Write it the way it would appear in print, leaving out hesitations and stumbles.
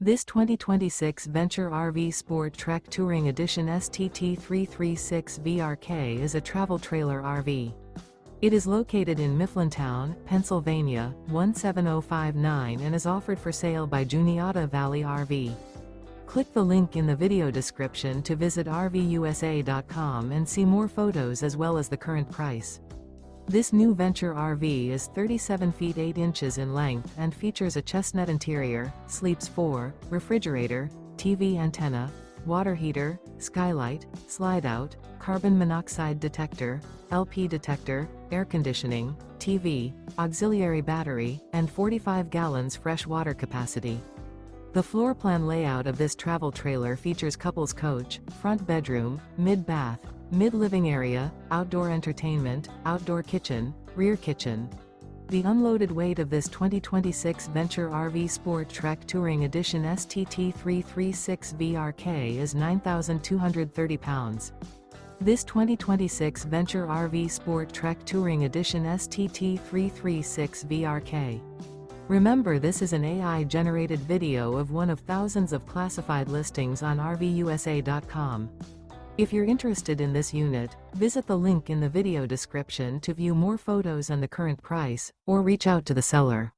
This 2026 Venture RV SportTrek Touring Edition STT336 VRK is a travel trailer RV. It is located in Mifflintown, Pennsylvania, 17059 and is offered for sale by Juniata Valley RV. Click the link in the video description to visit RVUSA.com and see more photos as well as the current price. This new Venture RV is 37 feet 8 inches in length and features a Chestnut interior, sleeps 4, refrigerator, TV antenna, water heater, skylight, slide-out, carbon monoxide detector, LP detector, air conditioning, TV, auxiliary battery, and 45 gallons fresh water capacity. The floor plan layout of this travel trailer features couples coach, front bedroom, mid-bath, mid-living area, outdoor entertainment, outdoor kitchen, rear kitchen. The unloaded weight of this 2026 Venture RV SportTrek Touring Edition STT336 VRK is 9,230 pounds. This 2026 Venture RV SportTrek Touring Edition STT336 VRK. Remember, this is an AI-generated video of one of thousands of classified listings on RVUSA.com. If you're interested in this unit, visit the link in the video description to view more photos and the current price, or reach out to the seller.